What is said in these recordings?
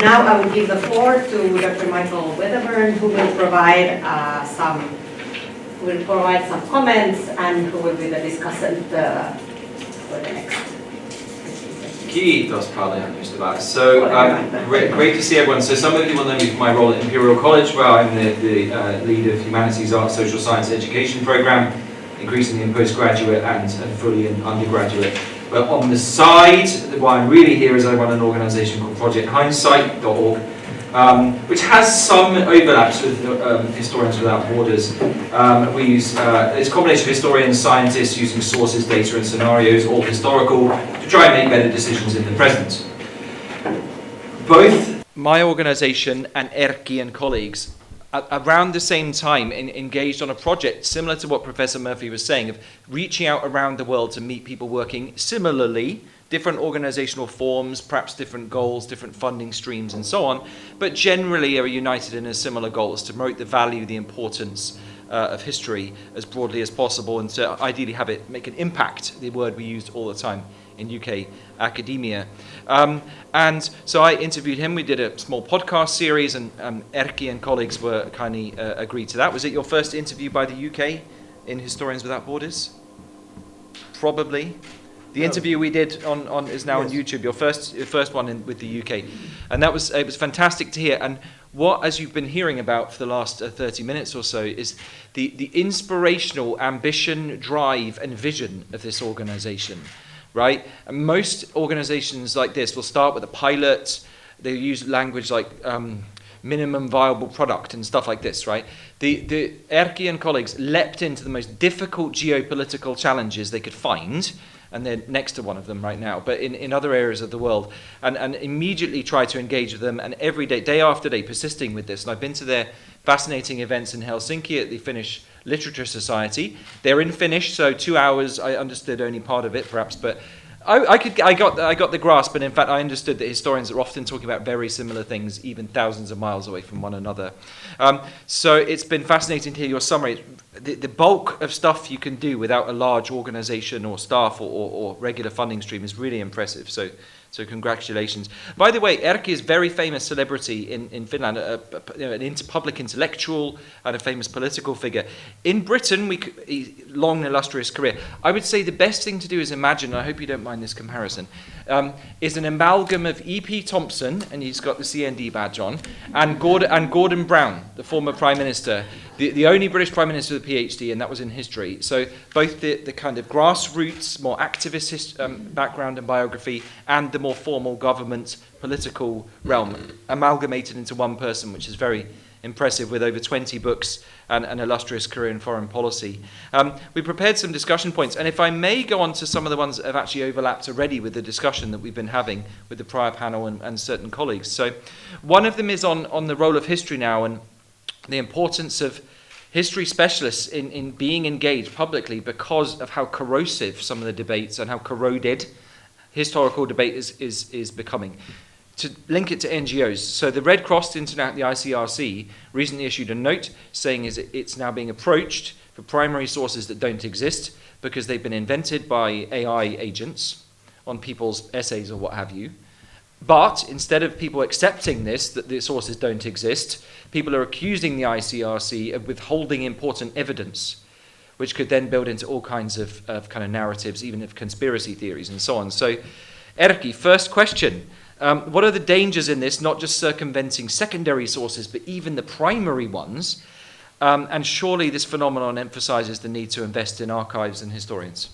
Now I will give the floor to Dr. Michael Weatherburn, who will provide some comments and who will be the discussant for the next. Kiitos paljon, ystävää. So great to see everyone. So some of you will know me from my role at Imperial College, where I'm the lead of Humanities, Arts, Social Science Education Program, increasingly in postgraduate and fully in undergraduate. But on the side, why I'm really here is I run an organisation called Project Hindsight.org, which has some overlaps with Historians Without Borders. We use it's a combination of historians and scientists using sources, data and scenarios, all historical, to try and make better decisions in the present. Both my organisation and Erkki and colleagues around the same time engaged on a project similar to what Professor Murphy was saying, of reaching out around the world to meet people working similarly, different organizational forms, perhaps different goals, different funding streams and so on, but generally are united in a similar goal, is to promote the value, the importance of history as broadly as possible, and to ideally have it make an impact, the word we used all the time in UK academia. And so I interviewed him. We did a small podcast series, and Erkki and colleagues were kindly agreed to that. Was it your first interview by the UK in Historians Without Borders? Probably. The interview we did on is now on YouTube. Your first one with the UK, and it was fantastic to hear. And what, as you've been hearing about for the last 30 minutes or so, is the inspirational ambition, drive, and vision of this organisation. Right? And most organizations like this will start with a pilot. They use language like minimum viable product and stuff like this, right? The Erkki and colleagues leapt into the most difficult geopolitical challenges they could find, and they're next to one of them right now, but in other areas of the world, and immediately try to engage with them, and every day after day, persisting with this. And I've been to their fascinating events in Helsinki at the Finnish Literature Society. They're in Finnish, so 2 hours. I understood only part of it, perhaps, but I got the grasp. And in fact, I understood that historians are often talking about very similar things, even thousands of miles away from one another. So it's been fascinating to hear your summary. The bulk of stuff you can do without a large organisation or staff or regular funding stream is really impressive. So congratulations. By the way, Erkki is a very famous celebrity in Finland, an public intellectual and a famous political figure. In Britain, long illustrious career. I would say the best thing to do is imagine, and I hope you don't mind this comparison, is an amalgam of E.P. Thompson, and he's got the CND badge on, and Gordon Brown, the former Prime Minister, the only British Prime Minister with a PhD, and that was in history. So both the kind of grassroots, more activist background and biography, and the more formal government political realm amalgamated into one person, which is very impressive, with over 20 books and an illustrious career in foreign policy. We prepared some discussion points, and if I may go on to some of the ones that have actually overlapped already with the discussion that we've been having with the prior panel and certain colleagues. So one of them is on the role of history now, and the importance of history specialists in being engaged publicly because of how corrosive some of the debates and how corroded historical debate is becoming. To link it to NGOs, so the Red Cross, the ICRC, recently issued a note saying it's now being approached for primary sources that don't exist because they've been invented by AI agents on people's essays or what have you. But instead of people accepting that the sources don't exist, people are accusing the ICRC of withholding important evidence, which could then build into all kinds of kind of narratives, even of conspiracy theories and so on. So, Erkki, first question. What are the dangers in this, not just circumventing secondary sources, but even the primary ones? And surely this phenomenon emphasizes the need to invest in archives and historians.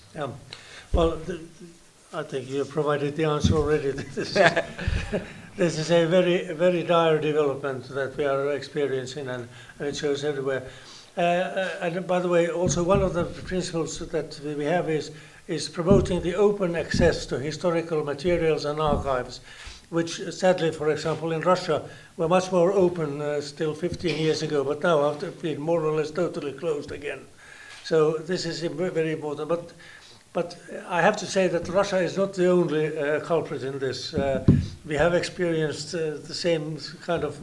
Well, I think you provided the answer already. This is a very, very dire development that we are experiencing, and it shows everywhere. And by the way, also one of the principles that we have is promoting the open access to historical materials and archives, which sadly, for example, in Russia, were much more open still 15 years ago, but now have been more or less totally closed again. So this is very important. But I have to say that Russia is not the only culprit in this. We have experienced the same kind of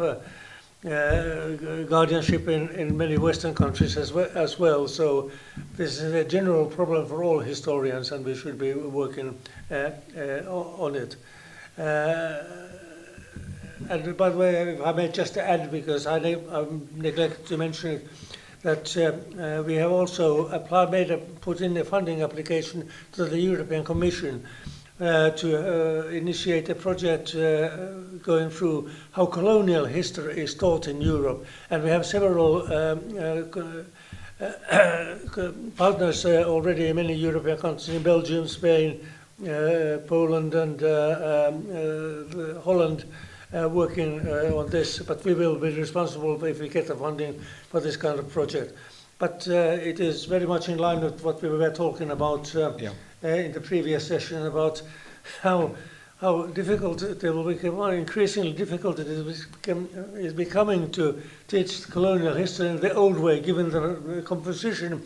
guardianship in many Western countries as well. So this is a general problem for all historians, and we should be working on it. And by the way, if I may just add, because I neglected to mention it, that we have also put in a funding application to the European Commission to initiate a project going through how colonial history is taught in Europe. And we have several partners already in many European countries, in Belgium, Spain, Poland and Holland, working on this. But we will be responsible if we get the funding for this kind of project. But it is very much in line with what we were talking about in the previous session, about how difficult it will become, increasingly difficult it is becoming to teach colonial history in the old way, given the composition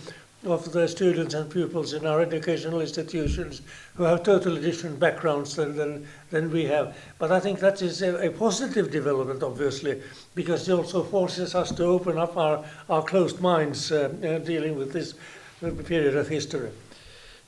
of the students and pupils in our educational institutions, who have totally different backgrounds than we have. But I think that is a positive development, obviously, because it also forces us to open up our closed minds dealing with this period of history.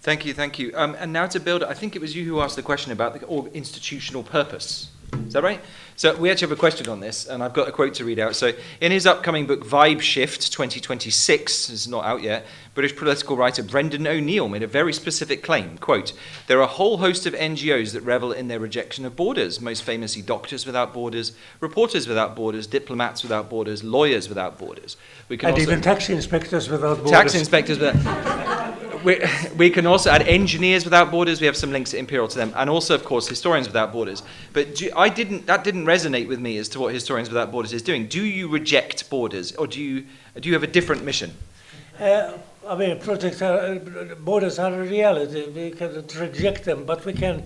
Thank you, thank you. And now to build, I think it was you who asked the question about the institutional purpose. Is that right? So we actually have a question on this, and I've got a quote to read out. So in his upcoming book, Vibe Shift 2026, it's not out yet, British political writer Brendan O'Neill made a very specific claim, quote, "There are a whole host of NGOs that revel in their rejection of borders, most famously Doctors Without Borders, Reporters Without Borders, Diplomats Without Borders, Lawyers Without Borders." We can and also, even tax inspectors without borders. Tax inspectors without... We can also add Engineers Without Borders. We have some links at Imperial to them, and also, of course, Historians Without Borders. But that didn't resonate with me as to what Historians Without Borders is doing. Do you reject borders, or do you have a different mission? I mean, borders are a reality. We cannot reject them, but we can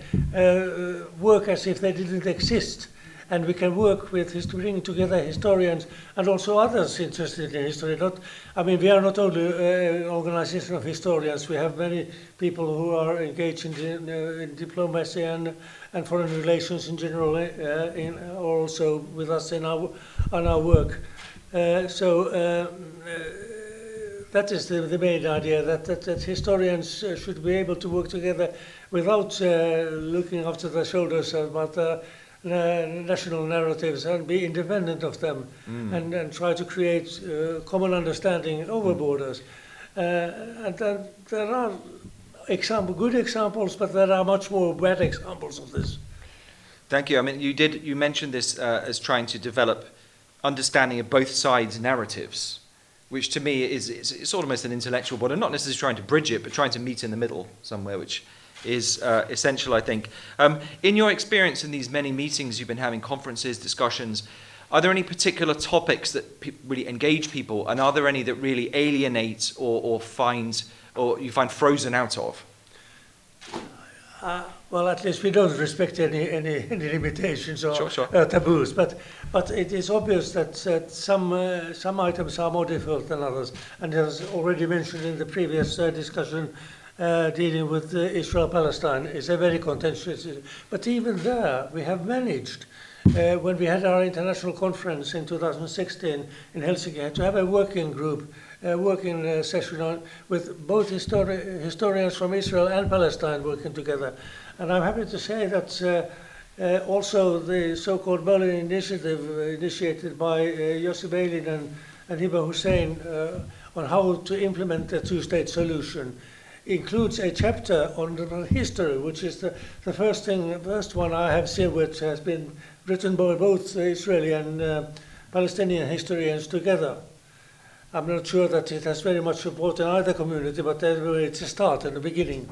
work as if they didn't exist. And we can work with bringing together historians and also others interested in history. We are not only an organization of historians. We have many people who are engaged in diplomacy and foreign relations in general, also with us on our work. That is the main idea, that historians should be able to work together without looking after their shoulders about national narratives, and be independent of them, and try to create common understanding over borders. And there are good examples, but there are much more bad examples of this. Thank you. I mean, you mentioned this as trying to develop understanding of both sides' narratives, which to me is almost an intellectual border, not necessarily trying to bridge it, but trying to meet in the middle somewhere, which is essential, I think. In your experience in these many meetings you've been having, conferences, discussions, are there any particular topics that really engage people, and are there any that really alienate or you find frozen out of? Well, at least we don't respect any limitations or Sure. taboos, but it is obvious that some items are more difficult than others, and as already mentioned in the previous discussion, dealing with Israel-Palestine is a very contentious issue. But even there, we have managed, when we had our international conference in 2016 in Helsinki, to have a working group, working session with both historians from Israel and Palestine working together. And I'm happy to say that also the so-called Berlin Initiative, initiated by Yossi Beilin and Hiba Hussein on how to implement the two-state solution, includes a chapter on history, which is the first one I have seen, which has been written by both Israeli and Palestinian historians together. I'm not sure that it has very much support in either community, but anyway, it's a start at the beginning.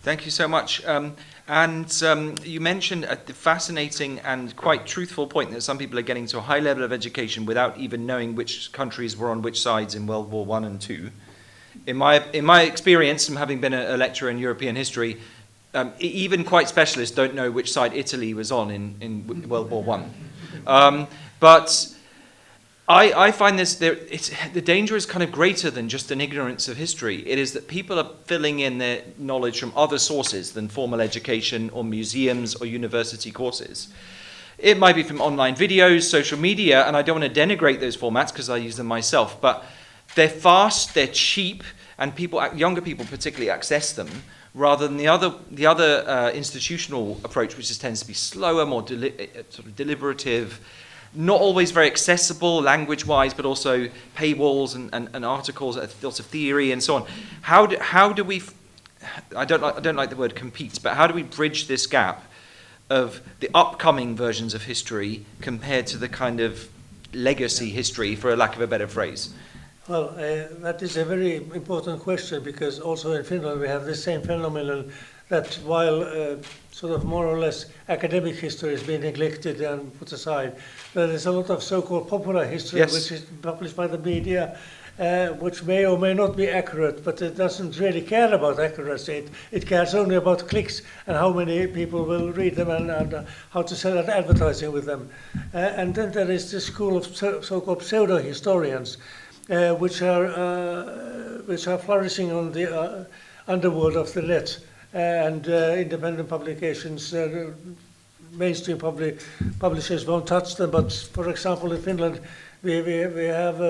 Thank you so much. You mentioned a fascinating and quite truthful point that some people are getting to a high level of education without even knowing which countries were on which sides in World War I and II. In my experience, from having been a lecturer in European history, even quite specialists don't know which side Italy was on in World War I. But I find the danger is kind of greater than just an ignorance of history. It is that people are filling in their knowledge from other sources than formal education or museums or university courses. It might be from online videos, social media, and I don't want to denigrate those formats because I use them myself, but they're fast, they're cheap, and younger people particularly access them rather than the other institutional approach, which just tends to be slower, more sort of deliberative, not always very accessible language-wise, but also paywalls and articles, lots of theory and so on. How do we? I don't like the word compete, but how do we bridge this gap of the upcoming versions of history compared to the kind of legacy history, for a lack of a better phrase? Well, that is a very important question, because also in Finland we have the same phenomenon that while sort of more or less academic history is being neglected and put aside, there is a lot of so-called popular history, Yes. which is published by the media, which may or may not be accurate, but it doesn't really care about accuracy. It cares only about clicks and how many people will read them and how to sell advertising with them. And then there is this school of so-called pseudo-historians, which are flourishing on the underworld of the net, and independent publications, mainstream publishers won't touch them. But for example, in Finland, we have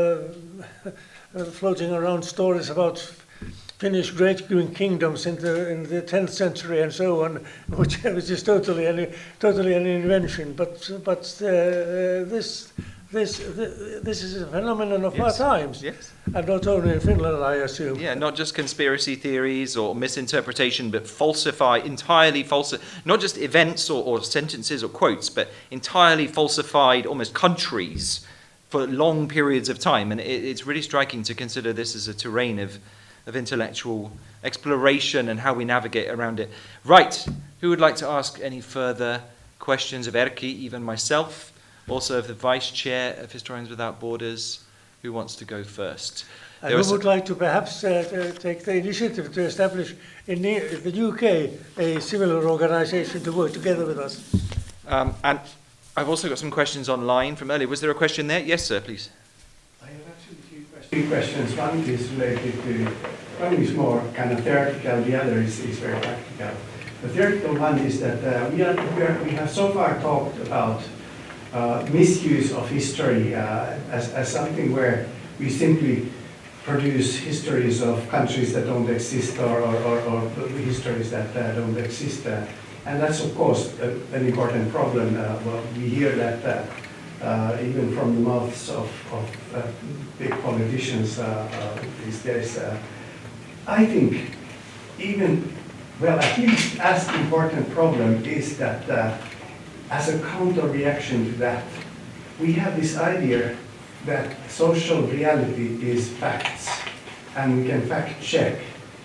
floating around stories about Finnish great green kingdoms in the 10th century and so on, which is totally an invention. But this is a phenomenon of our times, Yes. and not only in Finland, I assume. Yeah, not just conspiracy theories or misinterpretation, but entirely false, not just events or sentences or quotes, but entirely falsified almost countries for long periods of time. And it's really striking to consider this as a terrain of intellectual exploration and how we navigate around it. Right, who would like to ask any further questions of Erkki, even myself? Also of the Vice Chair of Historians Without Borders. Who wants to go first? And who would like to perhaps take the initiative to establish in the UK a similar organisation to work together with us? And I've also got some questions online from earlier. Was there a question there? Yes, sir, please. I have actually two questions. One is related to, one is more kind of theoretical, the other is very practical. The theoretical one is that we have so far talked about misuse of history as something where we simply produce histories of countries that don't exist or histories that don't exist. And that's, of course, an important problem. Well, we hear that even from the mouths of big politicians these days. I think at least as important problem is that as a counter-reaction to that, we have this idea that social reality is facts, and we can fact-check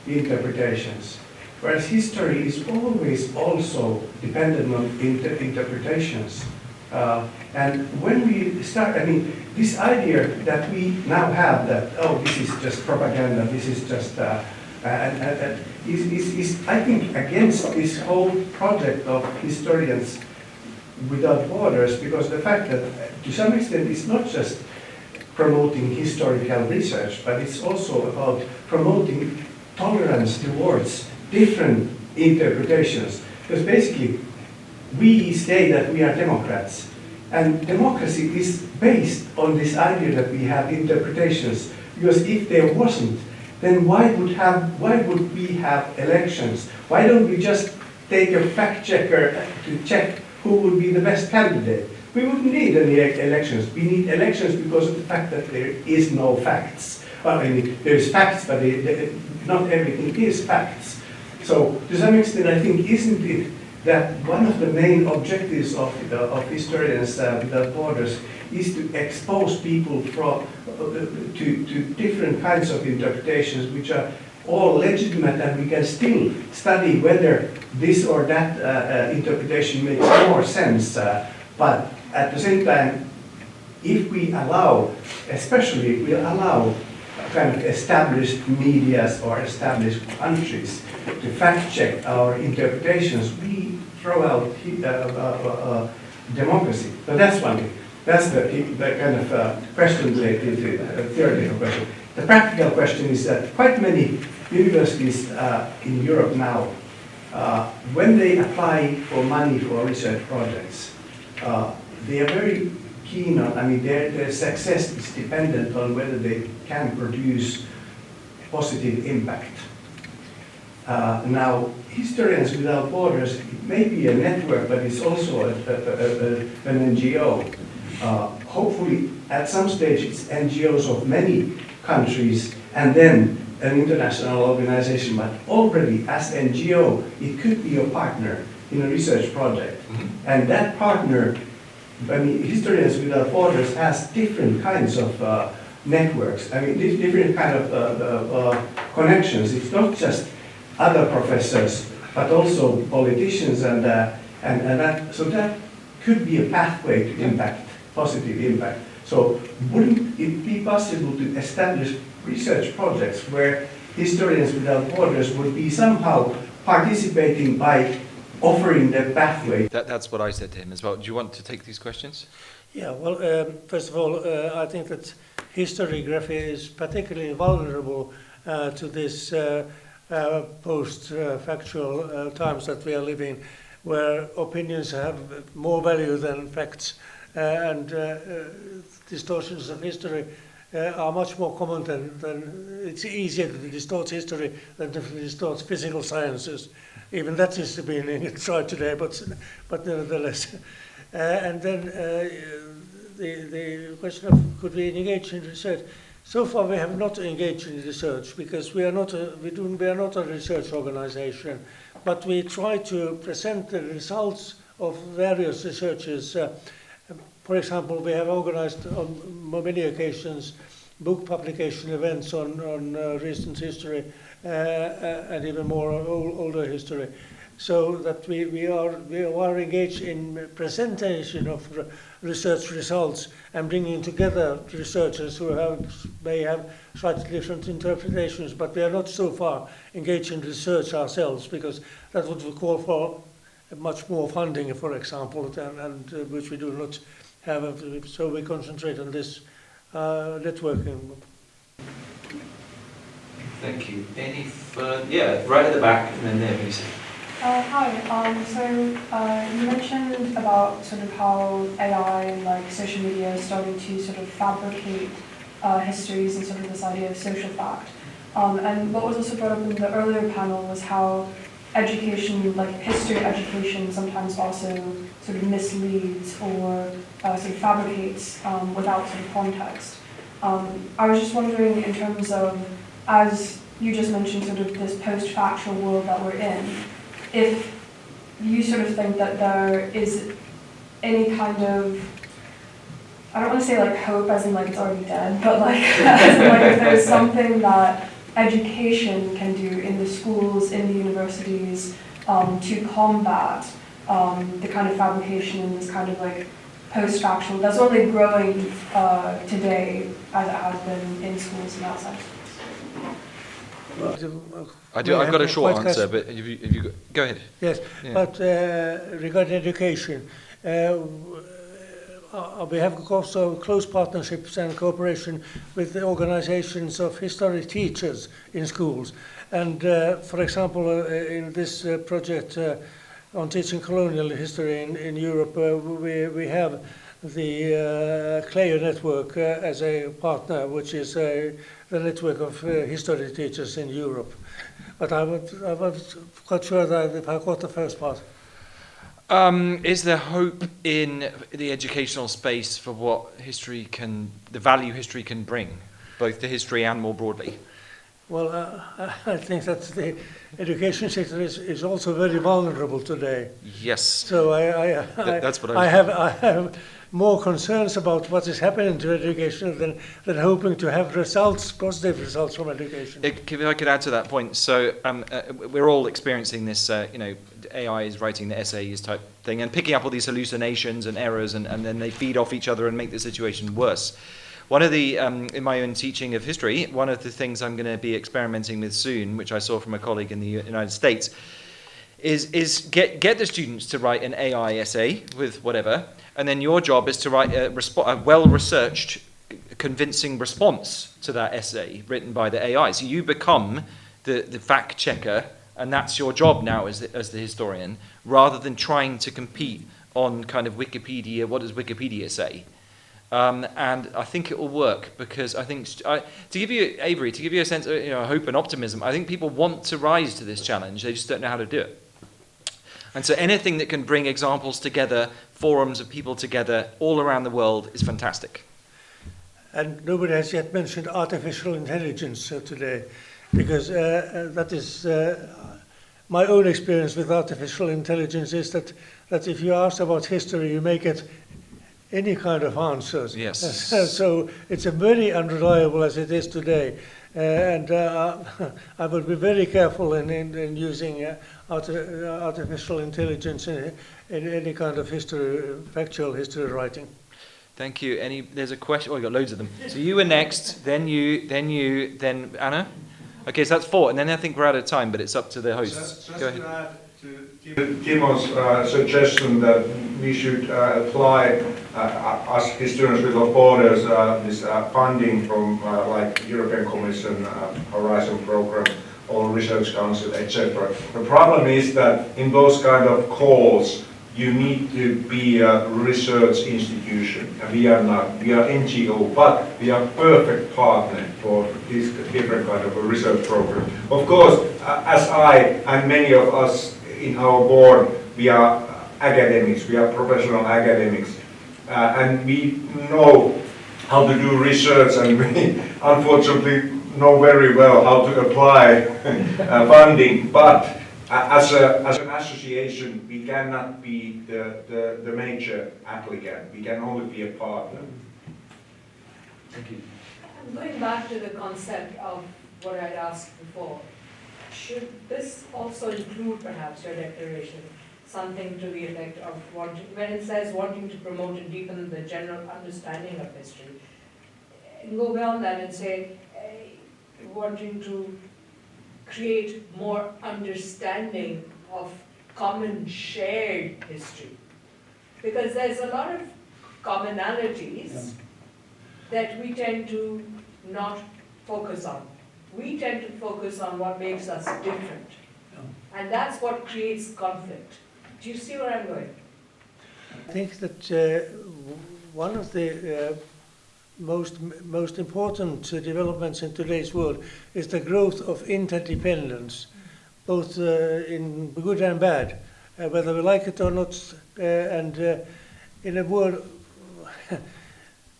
interpretations. Whereas history is always also dependent on interpretations. And when we start, this idea that we now have that, this is just propaganda, this is just, is I think, against this whole project of historians without borders, because the fact that to some extent it's not just promoting historical research, but it's also about promoting tolerance towards different interpretations. Because basically we say that we are democrats, and democracy is based on this idea that we have interpretations, because if there wasn't, then why would we have elections? Why don't we just take a fact checker to check who would be the best candidate? We wouldn't need any elections. We need elections because of the fact that there is no facts. There is facts, but not everything is facts. So to some extent, I think, isn't it that one of the main objectives of Historians Without Borders is to expose people to different kinds of interpretations, which are all legitimate, and we can still study whether this or that interpretation makes more sense. But at the same time, if we allow, especially if we allow kind of established medias or established countries to fact-check our interpretations, we throw out democracy. But that's one thing. That's the kind of question related to the theoretical question. The practical question is that quite many universities in Europe now, when they apply for money for research projects, they are very keen on, their success is dependent on whether they can produce positive impact. Now, Historians Without Borders, it may be a network, but it's also an NGO. Hopefully, at some stage, it's NGOs of many countries, and then an international organization, but already as NGO, it could be a partner in a research project. And that partner, I mean, Historians Without Borders has different kinds of networks, I mean, different kind of connections. It's not just other professors, but also politicians, and that, so that could be a pathway to impact, positive impact. So wouldn't it be possible to establish research projects where Historians Without Borders would be somehow participating by offering the pathway? That's what I said to him as well. Do you want to take these questions? Yeah, well, first of all, I think that historiography is particularly vulnerable to this post-factual times that we are living, where opinions have more value than facts, and distortions of history are much more common than it's easier to distort history than to distort physical sciences. Even that is being tried today, but nevertheless. And then the question of could we engage in research? So far, we have not engaged in research because we are not a research organization, but we try to present the results of various researches. For example, we have organized on many occasions book publication events on recent history and even more older history, so that we are engaged in presentation of research results and bringing together researchers who may have slightly different interpretations, but we are not so far engaged in research ourselves because that would call for much more funding, for example, and which we do not have, so we concentrate on this networking. Thank you. Any further? Yeah, right at the back, and then there, please. Hi. So you mentioned about sort of how AI and like social media is starting to sort of fabricate histories and sort of this idea of social fact. And what was also brought up in the earlier panel was how education, like history education, sometimes also sort of misleads or sort of fabricates without sort of context. I was just wondering, in terms of, as you just mentioned, sort of this post-factual world that we're in, if you sort of think that there is any kind of, I don't want to say like hope as in like it's already dead, but like, as in like if there's something that education can do in the schools, in the universities, to combat the kind of fabrication and this kind of like post-factual that's only growing today as it has been in schools and outside schools. I've got a short answer, but if you go ahead. Yes, Yeah. but regarding education, we have also close partnerships and cooperation with the organizations of history teachers in schools. And for example, in this project on teaching colonial history in Europe, we have the CLEO network as a partner, which is the network of history teachers in Europe. But I was quite sure that if I got the first part. Is there hope in the educational space for what history can, the value history can bring, both to history and more broadly? Well, I think that the education sector is also very vulnerable today. Yes. So That's what I have more concerns about what is happening to education than hoping to have results, positive results from education. If I could add to that point, so we're all experiencing this, AI is writing the essays type thing and picking up all these hallucinations and errors, and then they feed off each other and make the situation worse. One of the, in my own teaching of history, one of the things I'm going to be experimenting with soon, which I saw from a colleague in the United States, is get the students to write an AI essay with whatever, and then your job is to write a well-researched, convincing response to that essay written by the AI. So you become the fact checker, and that's your job now as the historian, rather than trying to compete on kind of Wikipedia. What does Wikipedia say? And I think it will work because I think, to give you a sense of hope and optimism, I think people want to rise to this challenge. They just don't know how to do it. And so anything that can bring examples together, forums of people together all around the world is fantastic. And nobody has yet mentioned artificial intelligence today, because that is my own experience with artificial intelligence is that if you ask about history, you may get any kind of answers. Yes. So it's a very unreliable as it is today. And I would be very careful in using artificial intelligence in any kind of factual history writing. Thank you. There's a question. Oh, you got loads of them. So you were next, then then Anna. Okay, so that's 4, and then I think we're out of time, but it's up to the hosts. Just Go ahead. to add to Timo's suggestion that we should apply, as historians without borders, this funding from like European Commission, Horizon Program, or Research Council, etc. The problem is that in those kind of calls, you need to be a research institution, and we are not. We are NGO, but we are perfect partner for this different kind of a research program. Of course, as I and many of us in our board, we are academics, we are professional academics, and we know how to do research, and we unfortunately know very well how to apply funding, but as an association, we cannot be the major applicant. We can only be a partner. Thank you. Going back to the concept of what I'd asked before, should this also include perhaps your declaration, something to the effect of when it says wanting to promote and deepen the general understanding of history, and go beyond that and say wanting to create more understanding of common shared history. Because there's a lot of commonalities that we tend to not focus on. We tend to focus on what makes us different. And that's what creates conflict. Do you see where I'm going? I think that one of the most important developments in today's world is the growth of interdependence, both in good and bad, whether we like it or not. And in a world,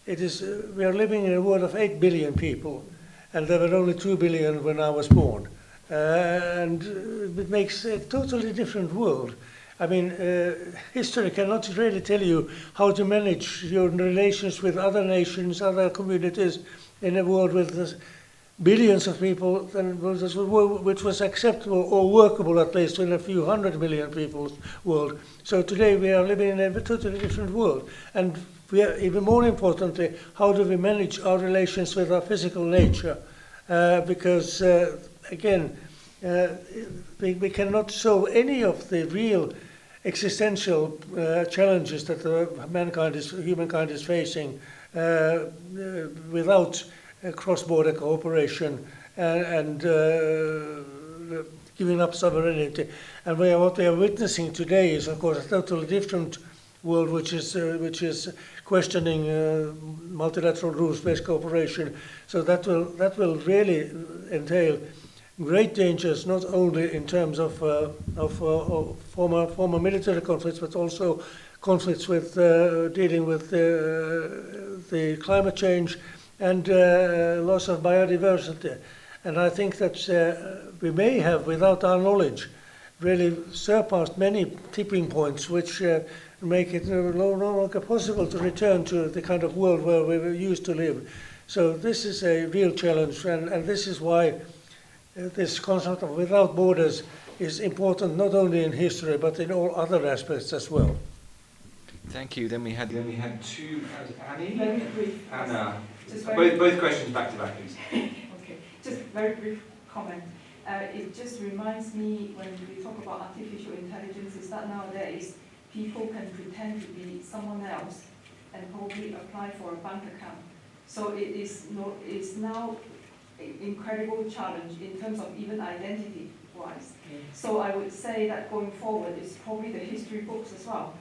we are living in a world of 8 billion people, and there were only 2 billion when I was born. And it makes a totally different world. I mean, history cannot really tell you how to manage your relations with other nations, other communities in a world with billions of people, which was acceptable or workable at least in a few 100 million people's world. So today we are living in a totally different world. And we are, even more importantly, how do we manage our relations with our physical nature? Because, again, we cannot solve any of the real existential challenges that humankind is facing without cross-border cooperation and giving up sovereignty. And what we are witnessing today is, of course, a totally different world, which is questioning multilateral rules-based cooperation. So that will really entail great dangers, not only in terms of former military conflicts, but also conflicts with dealing with the climate change and loss of biodiversity. And I think that we may have, without our knowledge, really surpassed many tipping points which make it no longer possible to return to the kind of world where we used to live. So this is a real challenge, and this is why this concept of without borders is important not only in history but in all other aspects as well. Thank you. Then we had 2, Annie, very brief. Anna. Just very Both questions back to back, please. Okay, just very brief comment. It just reminds me when we talk about artificial intelligence is that nowadays people can pretend to be someone else and probably apply for a bank account. So it's now an incredible challenge in terms of even identity-wise. So I would say that going forward, it's probably the history books as well.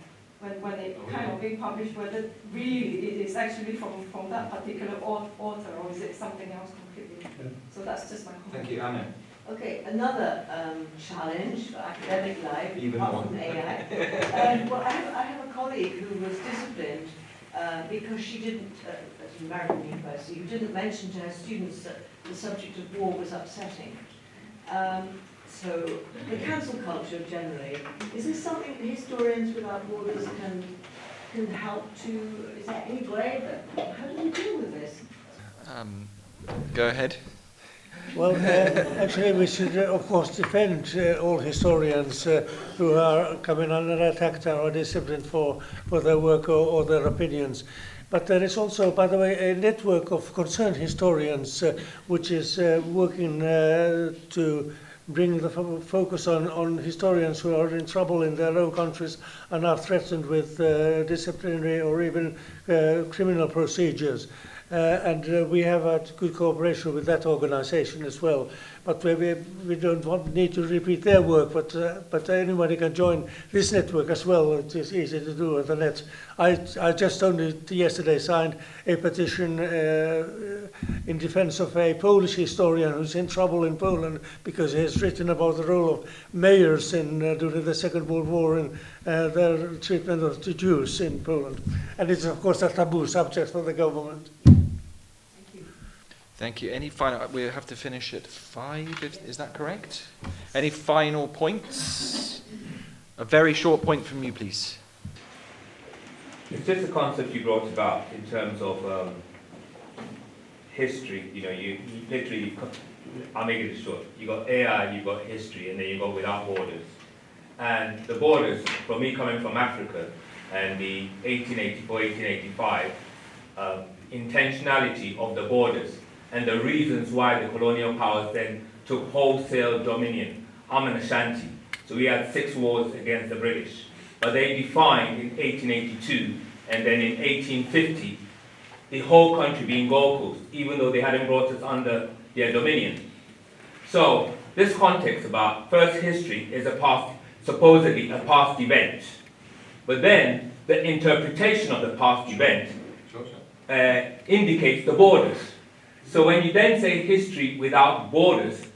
when it kind of being published, whether really it is actually from that particular author, or is it something else completely? So that's just my comment. Thank you, Anna. Okay, another challenge for academic life, Even apart one. from AI. Well, I have a colleague who was disciplined because she didn't, at an American university, who didn't mention to her students that the subject of war was upsetting. So the cancel culture generally, is this something that Historians Without Borders can help to, is there any way that, how do we deal with this? Go ahead. Well, actually, we should, of course, defend all historians who are coming under attack or disciplined for their work or their opinions. But there is also, by the way, a network of concerned historians which is working to bring the focus on historians who are in trouble in their own countries and are threatened with disciplinary or even criminal procedures. And we have had good cooperation with that organization as well. But we don't need to repeat their work, but anybody can join this network as well. It is easy to do on the net. I just only yesterday signed a petition in defense of a Polish historian who's in trouble in Poland because he has written about the role of mayors during the Second World War and their treatment of the Jews in Poland. And it's, of course, a taboo subject for the government. Thank you. Any final? We have to finish at 5. Is that correct? Any final points? A very short point from you, please. It's just a concept you brought about in terms of history. You know, you literally, I'll make it short. You got AI, you got history, and then you got Without Borders. And the borders, for me coming from Africa, and the 1884, 1885 intentionality of the borders, and the reasons why the colonial powers then took wholesale dominion, and Ashanti. So we had 6 wars against the British. But they defined in 1882 and then in 1850 the whole country being Gold Coast, even though they hadn't brought us under their dominion. So this context about first history is supposedly a past event. But then the interpretation of the past event indicates the borders. So when you then say history without borders,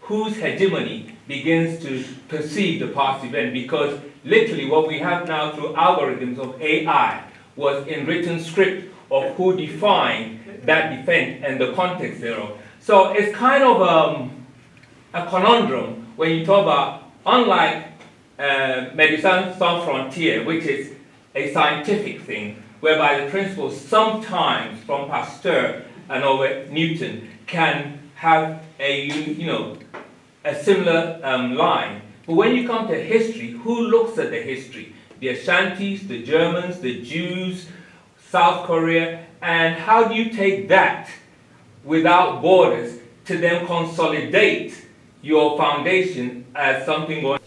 whose hegemony begins to perceive the past event? Because literally what we have now through algorithms of AI was in written script of who defined that event and the context thereof. So it's kind of a conundrum when you talk about, unlike Médecins Sans Frontières, which is a scientific thing, whereby the principles sometimes from Pasteur and over Newton can have a similar line. But when you come to history, who looks at the history? The Ashantis, the Germans, the Jews, South Korea, and how do you take that without borders to then consolidate your foundation as something going?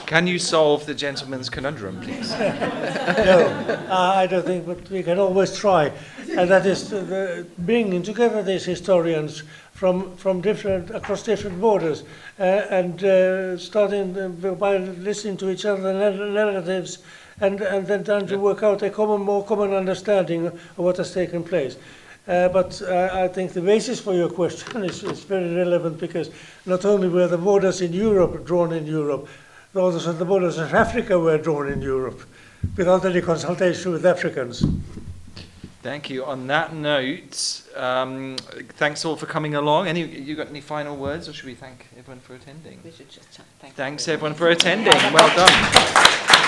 Can you solve the gentleman's conundrum, please? No, I don't think, but we can always try. And that is bringing together these historians from across different borders and starting by listening to each other's narratives and then trying to work out a more common understanding of what has taken place. But I think the basis for your question is very relevant because not only were the borders in Europe drawn in Europe, also the borders of Africa were drawn in Europe without any consultation with Africans. Thank you. On that note, thanks all for coming along. You got any final words, or should we thank everyone for attending? We should just thank Thanks everyone for attending. Well done.